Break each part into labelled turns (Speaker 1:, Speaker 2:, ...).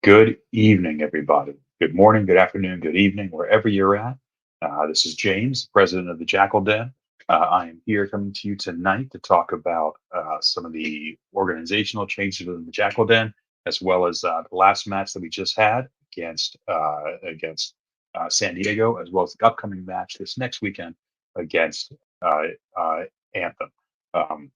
Speaker 1: Good evening, everybody. Good morning, good afternoon, good evening, wherever you're at. This is James, president of the Jakl Den. I am here coming to you tonight to talk about some of the organizational changes within the Jakl Den, as well as the last match that we just had against San Diego, as well as the upcoming match this next weekend against uh, uh, Anthem. Um,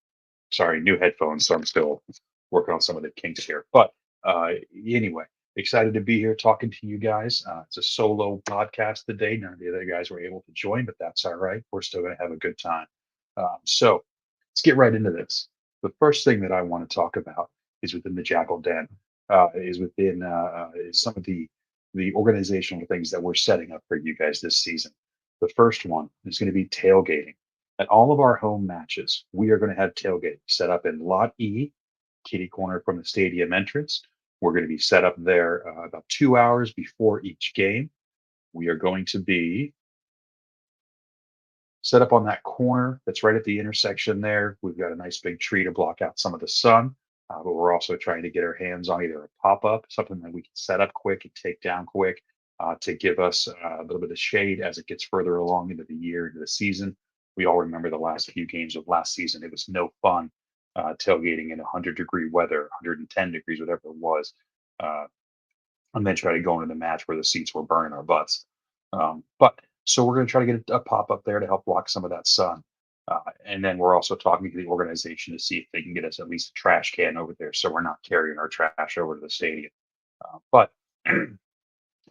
Speaker 1: Sorry, new headphones, so I'm still working on some of the kinks here. But uh, anyway, excited to be here talking to you guys. It's a solo podcast today. None of the other guys were able to join, but that's all right. We're still going to have a good time. So let's get right into this. The first thing that I want to talk about is within the Jackal Den, is some of the organizational things that we're setting up for you guys this season. The first one is going to be tailgating. At all of our home matches, we are going to have tailgate set up in Lot E, kitty corner from the stadium entrance. We're going to be set up there about 2 hours before each game. We are going to be set up on that corner that's right at the intersection there. We've got a nice big tree to block out some of the sun, but we're also trying to get our hands on either a pop up, something that we can set up quick and take down quick to give us a little bit of shade as it gets further along into the year, into the season. We all remember the last few games of last season. It was no fun tailgating in 100-degree weather, 110 degrees, whatever it was. Uh, and then try to go into the match where the seats were burning our butts. But so we're going to try to get a pop up there to help block some of that sun. And then we're also talking to the organization to see if they can get us at least a trash can over there so we're not carrying our trash over to the stadium. But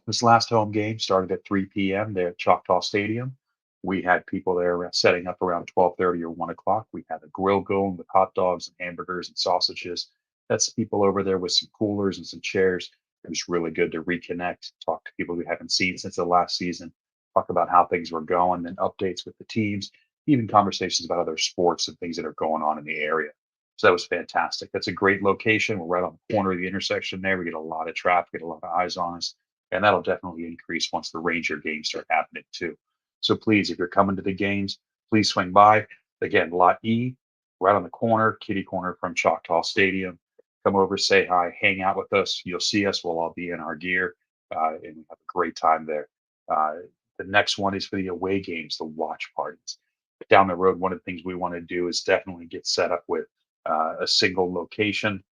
Speaker 1: this last home game started at 3 p.m. there at Choctaw Stadium. We had people there setting up around 12:30 or 1 o'clock. We had a grill going with hot dogs and hamburgers and sausages. That's people over there with some coolers and some chairs. It was really good to reconnect, talk to people we haven't seen since the last season, talk about how things were going, then updates with the teams, even conversations about other sports and things that are going on in the area. So that was fantastic. That's a great location. We're right on the corner of the intersection there. We get a lot of traffic, get a lot of eyes on us, and that'll definitely increase once the Ranger games start happening too. So please, if you're coming to the games, please swing by. Again, Lot E, right on the corner, kitty corner from Choctaw Stadium. Come over, say hi, hang out with us. You'll see us. We'll all be in our gear, and we have a great time there. Uh, the next one is for the away games, the watch parties. Down the road, one of the things we want to do is definitely get set up with a single location,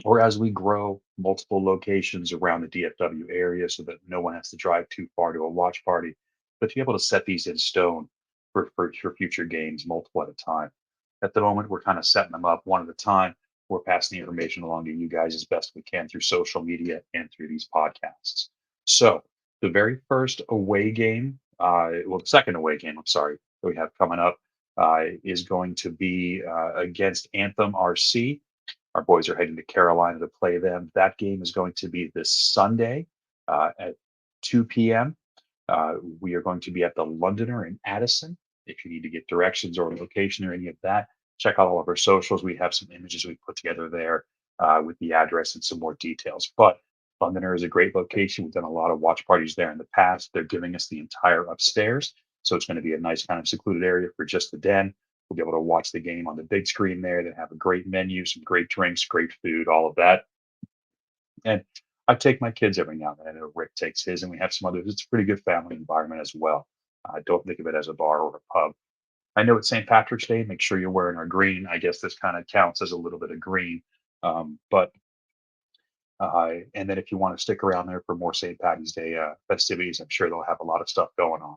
Speaker 1: or as we grow, multiple locations around the DFW area so that no one has to drive too far to a watch party, but to be able to set these in stone for future games, multiple at a time. At the moment, we're kind of setting them up one at a time. We're passing the information along to you guys as best we can through social media and through these podcasts. So, the very first away game, the second away game, I'm sorry, that we have coming up is going to be against Anthem RC. Our boys are heading to Carolina to play them. That game is going to be this Sunday at 2 p.m. We are going to be at the Londoner in Addison. If you need to get directions or location or any of that, check out all of our socials. We have some images we put together there with the address and some more details. But Londoner is a great location. We've done a lot of watch parties there in the past. They're giving us the entire upstairs. So it's going to be a nice kind of secluded area for just the den. We'll be able to watch the game on the big screen there. They have a great menu, some great drinks, great food, all of that. And I take my kids every now and then. I know Rick takes his, and we have some others. It's a pretty good family environment as well. Don't think of it as a bar or a pub. I know it's St. Patrick's Day. Make sure you're wearing our green. I guess this kind of counts as a little bit of green. But and then if you want to stick around there for more St. Patty's Day festivities, I'm sure they'll have a lot of stuff going on.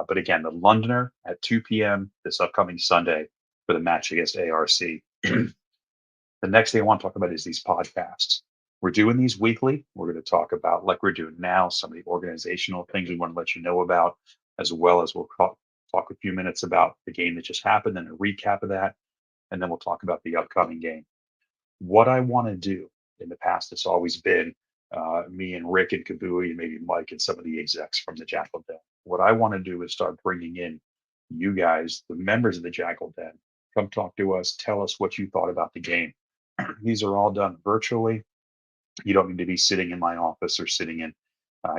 Speaker 1: But again, the Londoner at 2 p.m. this upcoming Sunday for the match against ARC. The next thing I want to talk about is these podcasts. We're doing these weekly. We're going to talk about, like we're doing now, some of the organizational things we want to let you know about, as well as we'll talk a few minutes about the game that just happened and a recap of that. And then we'll talk about the upcoming game. What I want to do in the past, it's always been me and Rick and Kabui and maybe Mike and some of the execs from the Jackal Den. What I want to do is start bringing in you guys, the members of the Jackal Den. Come talk to us. Tell us what you thought about the game. These are all done virtually. You don't need to be sitting in my office or sitting in.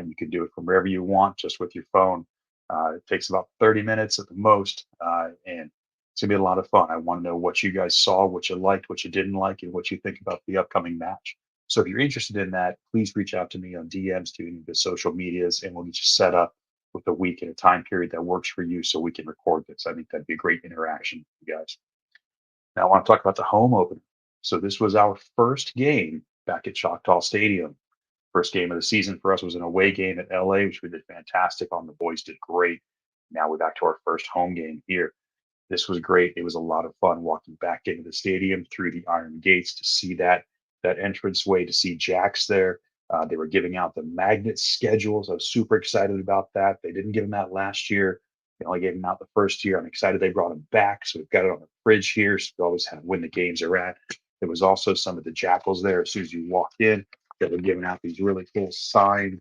Speaker 1: You can do it from wherever you want, just with your phone. It takes about 30 minutes at the most, and it's gonna be a lot of fun. I want to know what you guys saw, what you liked, what you didn't like, and what you think about the upcoming match. So if you're interested in that, please reach out to me on DMs to any of the social medias, and we'll get you set up with a week and a time period that works for you so we can record this. I think that'd be a great interaction with you guys. Now I want to talk about the home opener. So this was our first game back at Choctaw Stadium. First game of the season for us was an away game at LA, which we did fantastic on. The boys did great. Now we're back to our first home game here. This was great. It was a lot of fun walking back into the stadium through the iron gates to see that entranceway, to see Jack's there. They were giving out the magnet schedules. I was super excited about that. They didn't give them out last year. They only gave them out the first year. I'm excited they brought them back. So we've got it on the fridge here. So we always have when the games are at. There was also some of the Jackals there as soon as you walked in that were giving out these really cool signed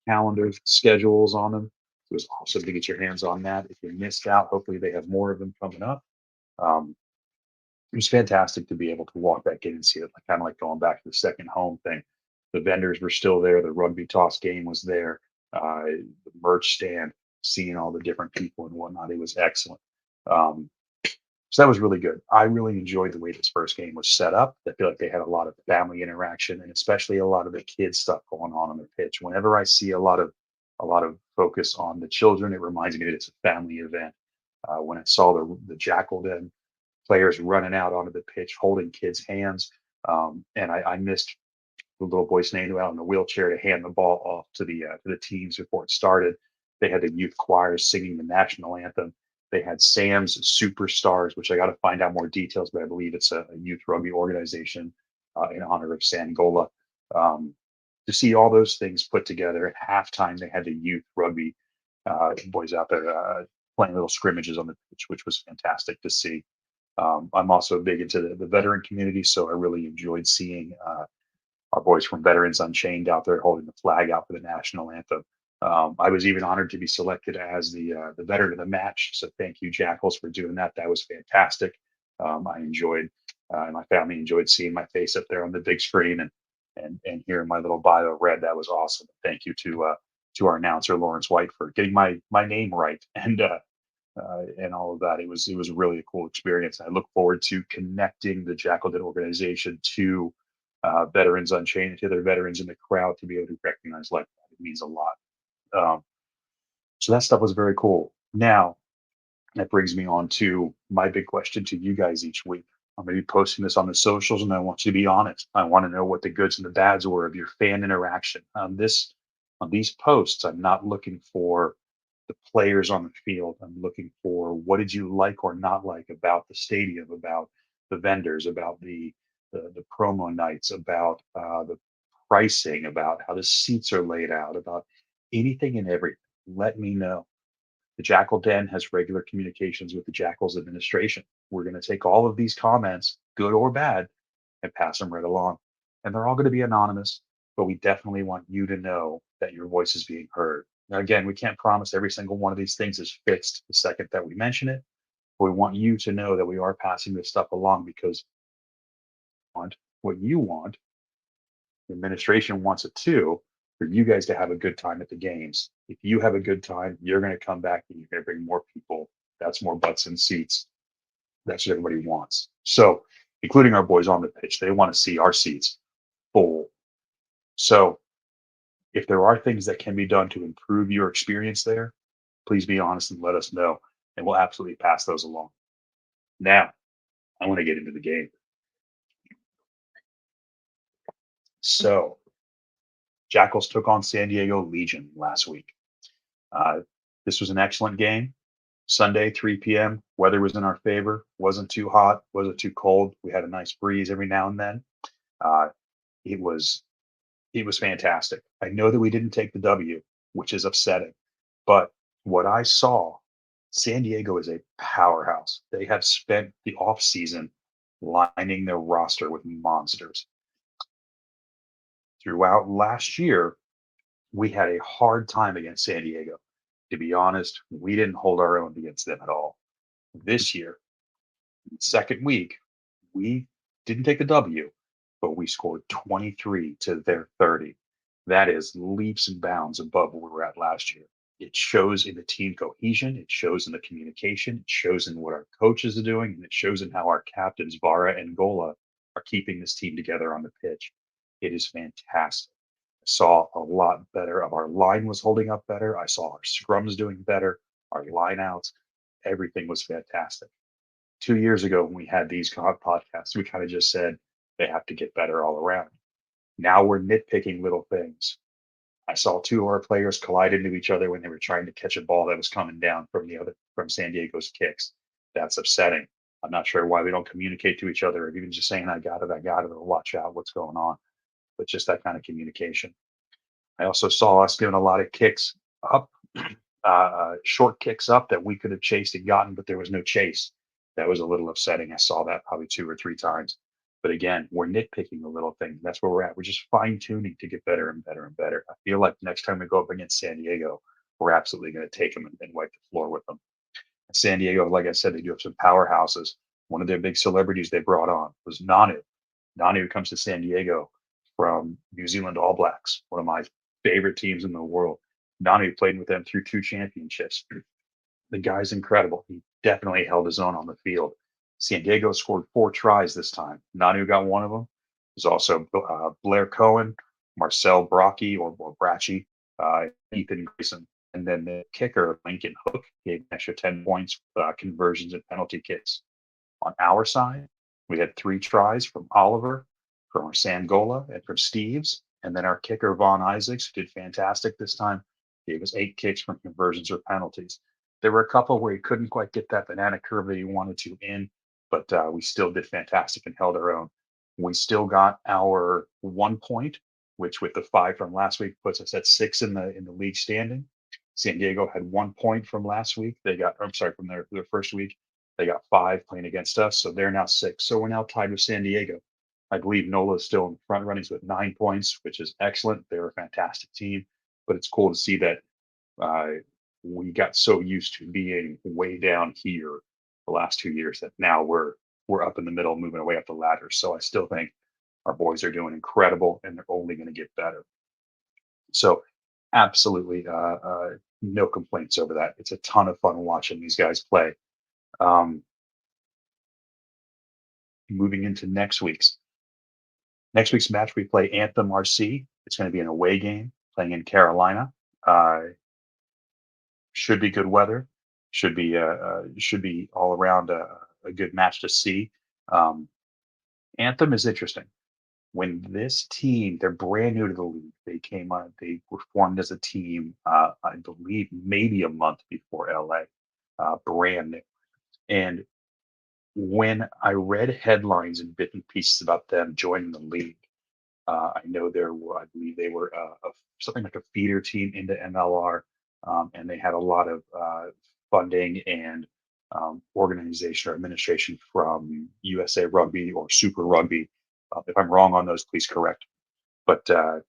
Speaker 1: calendars, schedules on them. It was awesome to get your hands on that. If you missed out, hopefully they have more of them coming up. Um, it was fantastic to be able to walk back in and see it, like kind of like going back to the second home thing. The vendors were still there. The rugby toss game was there. The merch stand, seeing all the different people and whatnot. It was excellent. Um, so that was really good. I really enjoyed the way this first game was set up. I feel like they had a lot of family interaction and especially a lot of the kids stuff going on the pitch. Whenever I see a lot of focus on the children, it reminds me that it's a family event. When I saw the Jackal Den players running out onto the pitch holding kids' hands, and I missed the little boy standing out in a wheelchair to hand the ball off to the teams before it started. They had the youth choirs singing the national anthem. They had Sam's Superstars, which I got to find out more details, but I believe it's a youth rugby organization in honor of Sangola. Um, to see all those things put together at halftime, they had the youth rugby boys out there playing little scrimmages on the pitch, which was fantastic to see. I'm also big into the veteran community, so I really enjoyed seeing our boys from Veterans Unchained out there holding the flag out for the national anthem. I was even honored to be selected as the veteran of the match. So thank you, Jackals, for doing that. That was fantastic. I enjoyed, and my family enjoyed seeing my face up there on the big screen and hearing my little bio read. That was awesome. Thank you to our announcer Lawrence White for getting my name right and all of that. It was really a cool experience. I look forward to connecting the Jackalden organization to Veterans Unchained, to their veterans in the crowd to be able to recognize like that. It means a lot. Um, so that stuff was very cool. Now that brings me on to my big question to you guys each week. I'm going to be posting this on the socials, and I want you to be honest. I want to know what the goods and the bads were of your fan interaction on these posts. I'm not looking for the players on the field. I'm looking for what did you like or not like about the stadium, about the vendors, about the promo nights, about the pricing, about how the seats are laid out, about anything and everything. Let me know. The Jackal Den has regular communications with the Jackal's administration. We're going to take all of these comments, good or bad, and pass them right along. And they're all going to be anonymous, but we definitely want you to know that your voice is being heard. Now, again, we can't promise every single one of these things is fixed the second that we mention it, but we want you to know that we are passing this stuff along because want what you want, the administration wants it too, for you guys to have a good time at the games. If you have a good time, you're going to come back and you're going to bring more people. That's more butts and seats. That's what everybody wants. So, including our boys on the pitch, they want to see our seats full. So, if there are things that can be done to improve your experience there, please be honest and let us know, and we'll absolutely pass those along. Now, I want to get into the game. So, Jackals took on San Diego Legion last week. Uh, this was an excellent game. Sunday, 3 p.m. Weather was in our favor. Wasn't too hot. Wasn't too cold. We had a nice breeze every now and then. Uh, it was it was fantastic. I know that we didn't take the W, which is upsetting. But what I saw, San Diego is a powerhouse. They have spent the off season lining their roster with monsters. Throughout last year, we had a hard time against San Diego. To be honest, we didn't hold our own against them at all. This year, second week, we didn't take the W, but we scored 23 to their 30. That is leaps and bounds above where we were at last year. It shows in the team cohesion, it shows in the communication, it shows in what our coaches are doing, and it shows in how our captains, Vara and Gola, are keeping this team together on the pitch. It is fantastic. I saw a lot better of our line was holding up better. I saw our scrums doing better, our line outs, everything was fantastic. 2 years ago, when we had these podcasts, we kind of just said they have to get better all around. Now we're nitpicking little things. I saw two of our players collide into each other when they were trying to catch a ball that was coming down from San Diego's kicks. That's upsetting. I'm not sure why we don't communicate to each other, or even just saying I got it, or watch out, what's going on. But just that kind of communication. I also saw us giving a lot of kicks up, short kicks up that we could have chased and gotten, but there was no chase. That was a little upsetting. I saw that probably two or three times. But again, we're nitpicking the little things. That's where we're at. We're just fine tuning to get better and better and better. I feel like next time we go up against San Diego, we're absolutely going to take them and wipe the floor with them. San Diego, like I said, they do have some powerhouses. One of their big celebrities they brought on was Nanu. Nanu comes to San Diego from New Zealand All Blacks, one of my favorite teams in the world. Nanu played with them through two championships. The guy's incredible. He definitely held his own on the field. San Diego scored four tries this time. Nanu got one of them. There's also Blair Cohen, Marcel Brocky or Brachy, Ethan Grayson, and then the kicker Lincoln Hook gave an extra 10 points, conversions and penalty kicks. On our side, we had three tries from Oliver, from Sangola, and from Steves. And then our kicker, Vaughn Isaacs, who did fantastic this time, gave us eight kicks from conversions or penalties. There were a couple where he couldn't quite get that banana curve that he wanted to in, but we still did fantastic and held our own. We still got our 1 point, which with the five from last week puts us at six in the league standing. San Diego had 1 point from last week. I'm sorry, from their first week. They got five playing against us, so they're now six. So we're now tied with San Diego. I believe NOLA is still in front runnings with 9 points, which is excellent. They're a fantastic team, but it's cool to see that uh, we got so used to being way down here the last 2 years that now we're up in the middle, moving away up the ladder. So I still think our boys are doing incredible, and they're only going to get better. So absolutely, no complaints over that. It's a ton of fun watching these guys play. Um, moving into next week's match, we play Anthem RC. It's going to be an away game playing in Carolina. Uh, should be good weather. Should be all around a good match to see. Um, Anthem is interesting. When this team, they're brand new to the league. They came on, they were formed as a team, I believe, maybe a month before LA, brand new. And when I read headlines and bits and pieces about them joining the league, I know I believe they were something like a feeder team into MLR, and they had a lot of funding and organization or administration from USA Rugby or Super Rugby. If I'm wrong on those, please correct. But I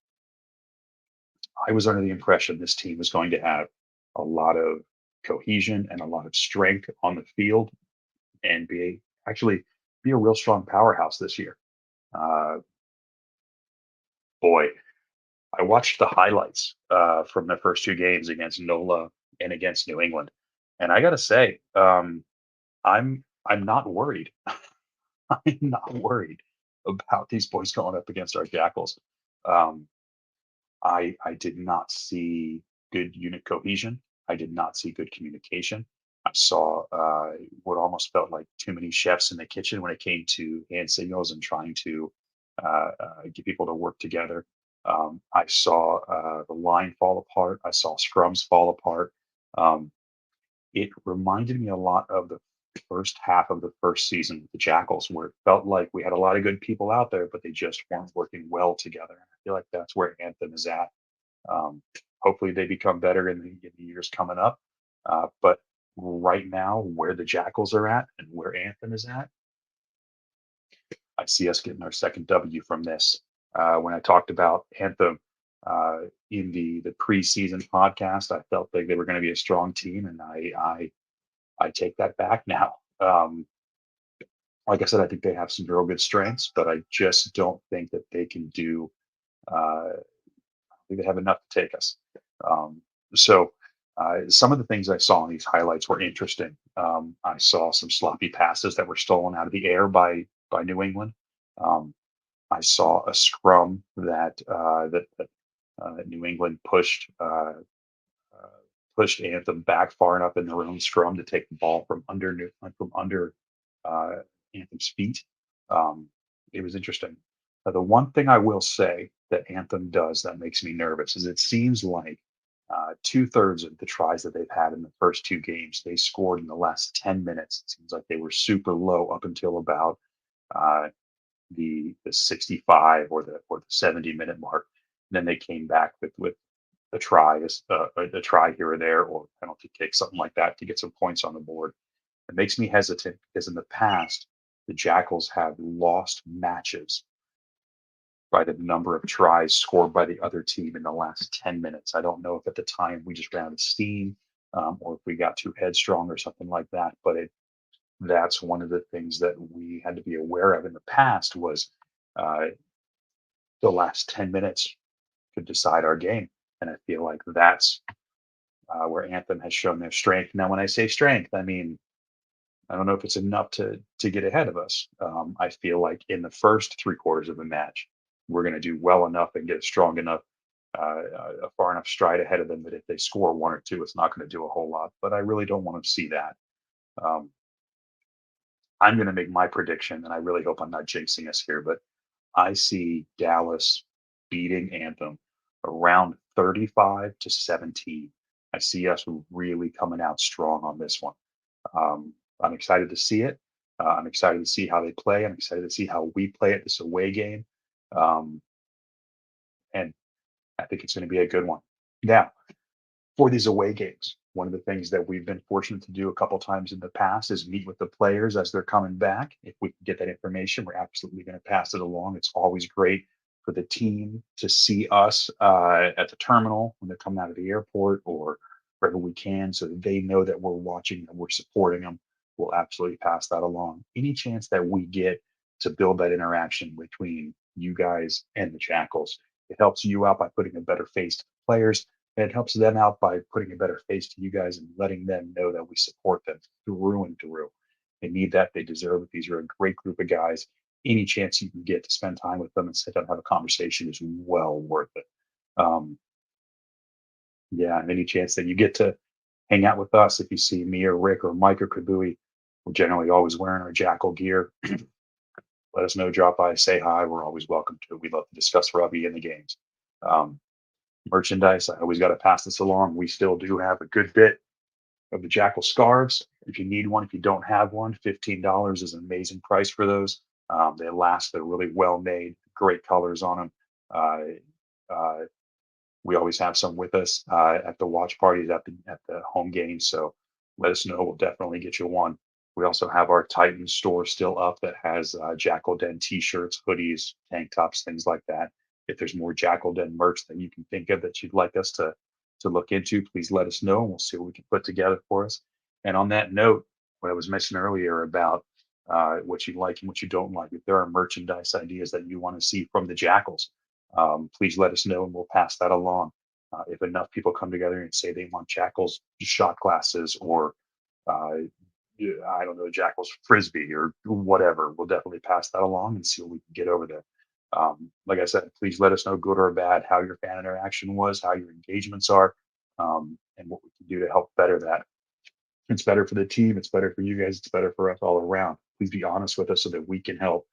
Speaker 1: was under the impression this team was going to have a lot of cohesion and a lot of strength on the field and actually be a real strong powerhouse this year. Uh, boy, I watched the highlights from the first two games against NOLA and against New England, and I got to say, I'm not worried. I'm not worried about these boys going up against our Jackals. Um, I did not see good unit cohesion. I did not see good communication. I saw what almost felt like too many chefs in the kitchen when it came to hand signals and trying to get people to work together. I saw the line fall apart. I saw scrums fall apart. Um, it reminded me a lot of the first half of the first season with the Jackals, where it felt like we had a lot of good people out there, but they just weren't working well together. I feel like that's where Anthem is at. Um, hopefully, they become better in the years coming up. But right now, where the Jackals are at and where Anthem is at, I see us getting our second W from this. When I talked about Anthem in the preseason podcast, I felt like they were going to be a strong team, and I take that back now. Like I said, I think they have some real good strengths, but I just don't think that they can do. I think they have enough to take us. Um, so some of the things I saw in these highlights were interesting. I saw some sloppy passes that were stolen out of the air by New England. Um, I saw a scrum that New England uh, pushed Anthem back far enough in their own scrum to take the ball from under uh, Anthem's feet. Um, it was interesting. The one thing I will say that Anthem does that makes me nervous is it seems like two-thirds of the tries that they've had in the first two games, they scored in the last 10 minutes. It seems like they were super low up until about uh, the 65 or the 70-minute mark. And then they came back with a try here or there, or penalty kick, something like that, to get some points on the board. It makes me hesitant because in the past, the Jackals have lost matches by the number of tries scored by the other team in the last 10 minutes. I don't know if at the time we just ran out of steam, or if we got too headstrong or something like that. But that's one of the things that we had to be aware of in the past was uh, the last 10 minutes could decide our game. And I feel like that's where Anthem has shown their strength. Now, when I say strength, I mean I don't know if it's enough to get ahead of us. I feel like in the first three quarters of a match, we're going to do well enough and get strong enough, a far enough stride ahead of them that if they score one or two, it's not going to do a whole lot. But I really don't want to see that. Um, I'm going to make my prediction, and I really hope I'm not jinxing us here, but I see Dallas beating Anthem around 35 to 17. I see us really coming out strong on this one. I'm excited to see it. I'm excited to see how they play. I'm excited to see how we play at this away game. Um, and I think it's going to be a good one. Now, for these away games, one of the things that we've been fortunate to do a couple times in the past is meet with the players as they're coming back. If we can get that information, we're absolutely going to pass it along. It's always great for the team to see us at the terminal when they're coming out of the airport or wherever we can, so that they know that we're watching and we're supporting them. We'll absolutely pass that along. Any chance that we get to build that interaction between you guys and the Jackals, it helps you out by putting a better face to the players, and it helps them out by putting a better face to you guys and letting them know that we support them through and through. They need that. They deserve it. These are a great group of guys. Any chance you can get to spend time with them and sit down and have a conversation is well worth it. Um, yeah, and any chance that you get to hang out with us, if you see me or Rick or Mike or Kabui, we're generally always wearing our Jackal gear. Let us know, drop by, say hi. We're always welcome to. We love to discuss rugby and the games. Um, Merchandise, I always got to pass this along. We still do have a good bit of the Jackal scarves. If you need one, if you don't have one, $15 is an amazing price for those. They last. They're really well made. Great colors on them. Uh, uh, we always have some with us at the watch parties at the home games. So let us know. We'll definitely get you one. We also have our Titan store still up that has Jackal Den t-shirts, hoodies, tank tops, things like that. If there's more Jackal Den merch that you can think of that you'd like us to look into, please let us know and we'll see what we can put together for us. And on that note, what I was mentioning earlier about what you like and what you don't like, if there are merchandise ideas that you want to see from the Jackals, please let us know and we'll pass that along. If enough people come together and say they want Jackals shot glasses or uh, I don't know, Jackal's frisbee or whatever, we'll definitely pass that along and see what we can get over there. Like I said, please let us know, good or bad, how your fan interaction was, how your engagements are, and what we can do to help better that. It's better for the team, it's better for you guys, it's better for us all around. Please be honest with us so that we can help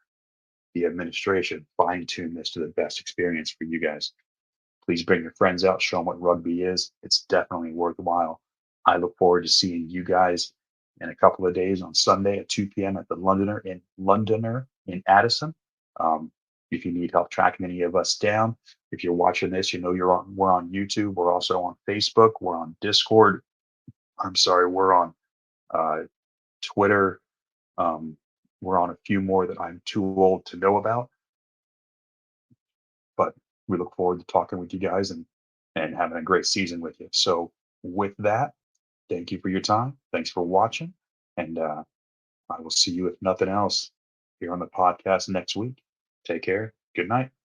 Speaker 1: the administration fine tune this to the best experience for you guys. Please bring your friends out, show them what rugby is. It's definitely worthwhile. I look forward to seeing you guys in a couple of days on Sunday at 2 p.m. at the Londoner in Addison. Um, if you need help tracking any of us down, if you're watching this, you know we're on YouTube. We're also on Facebook. We're on Discord. I'm sorry, we're on uh, Twitter. Um, we're on a few more that I'm too old to know about, but we look forward to talking with you guys and having a great season with you. So with that, thank you for your time. Thanks for watching, and I will see you if nothing else here on the podcast next week. Take care. Good night.